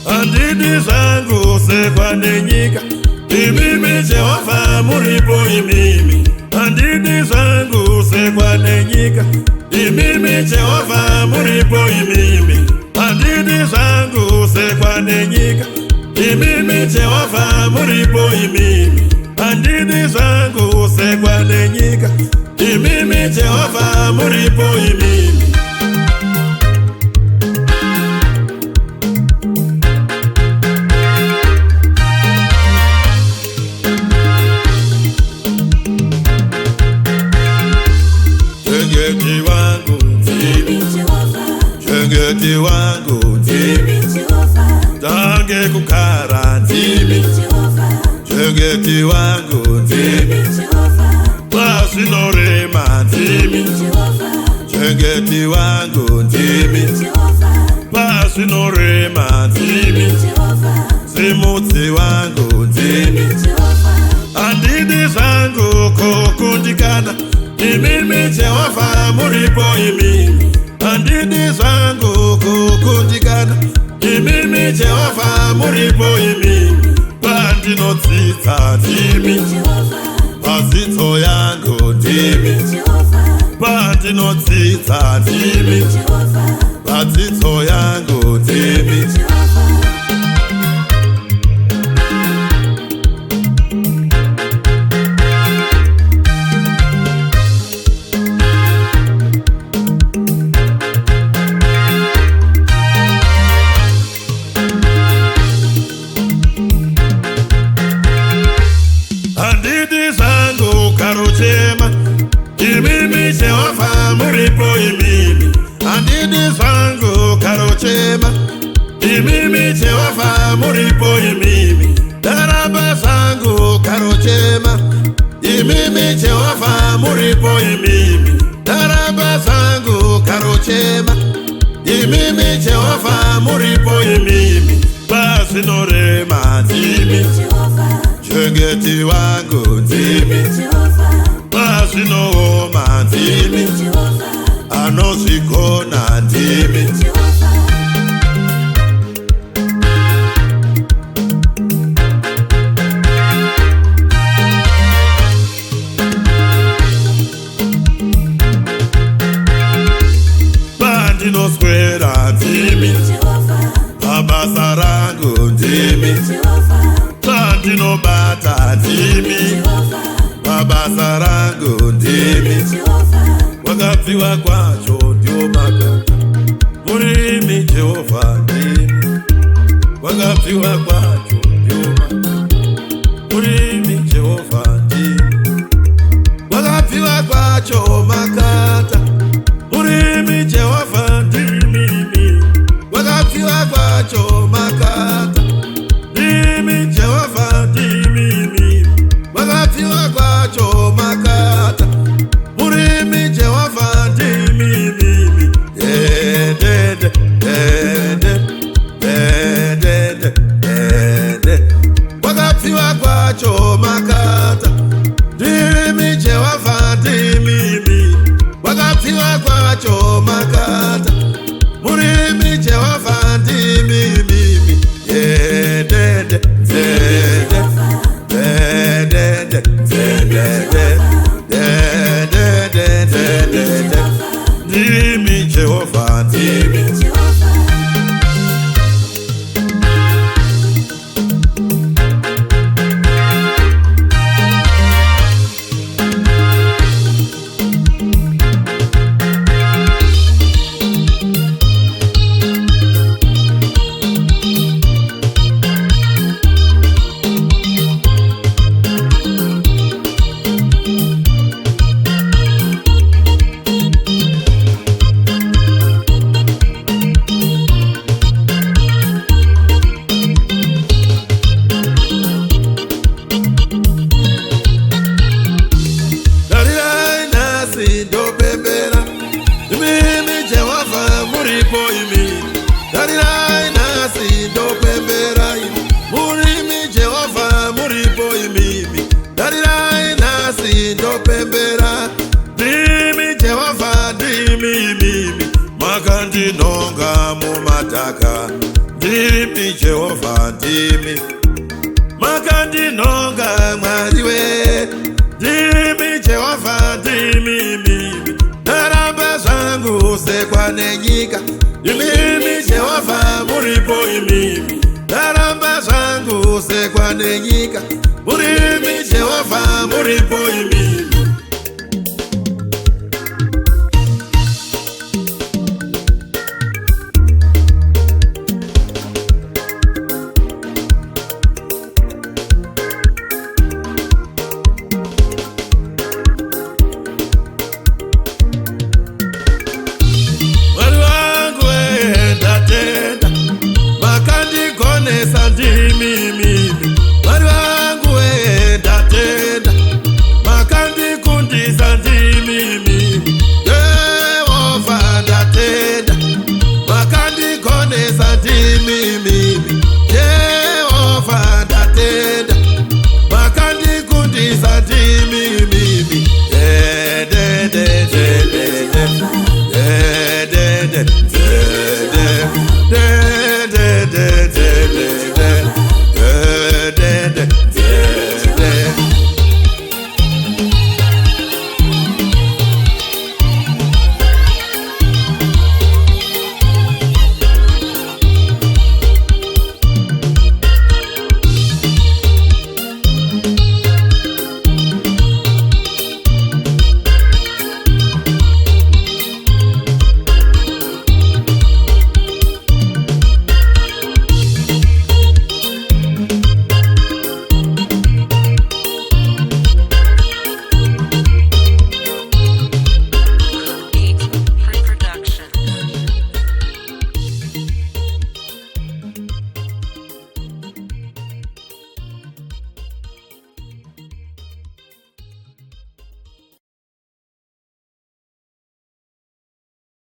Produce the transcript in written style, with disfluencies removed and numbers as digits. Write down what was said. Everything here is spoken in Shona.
Handidi zangu sekwane nyika, imimi Jehova muripo imimi. Handidi zangu sekwane nyika, imimi Jehova muripo imimi. Handidi zangu sekwane nyika, imimi Jehova muripo imimi. Handidi zangu sekwane nyika, imimi Jehova muripo imimi. Chengeti wangu ndimi Jehova, chengeti wangu ndimi Jehova, tange kukara ndimi Jehova, chengeti wangu ndimi Jehova, pasinorema ndimi Jehova, chengeti wangu ndimi Jehova, pasinorema ndimi Jehova, simutsi wangu ndimi Jehova, handidi zangu kukundikana, imimi Jehova muripo imimi. Handidi zangu kukundikana, imimi Jehova muripo imimi. Pandinotsitsa ndimi Jehova, pasitso yangu ndimi Jehova, pandinotsitsa ndimi Jehova, pasitso yangu ndimi Jehova. Handidi zangu karuchema, imimi Jehova muripo imimi. Handidi zangu karuchema, imimi Jehova muripo imimi. Daraba zangu karuchema, imimi Jehova muripo imimi. Daraba zangu karuchema, imimi Jehova muripo imimi. Pasinorema ndimi Jehova, chengeti wangu ndimi Jehova, pasinooma ndimi Jehova, anozvikona ndimi Jehova. Pandinoswera ndimi Jehova, pabasa rangu ndimi Jehova, pandinobata ndimi Jehova, pabasa rangu ndimi Jehova, wakabviwa kwacho ndio makata, murimi Jehova ndimi, wakabviwa kwacho ndio makata, murimi Jehova ndimi, wakabviwa kwacho makata, murimi Jehova ndimi, wakabviwa kwacho makata, ndimi Jehova ndimi, wakabviwa kwacho makata, murimi Jehova ndimi. Wakabviwa kwacho makata, ndimi Jehova ndimi, wakabviwa kwacho makata, murimi Jehova ndimi. Ndimi Jehova ndimi. ndimi Jehova ndimi makandinonga Mwari we ndimi Jehova ndimi mimi ndaramba zvangu sekwa nenyika imimi Jehova muripo imimi ndaramba zvangu sekwa nenyika murimi Jehova muripo imimi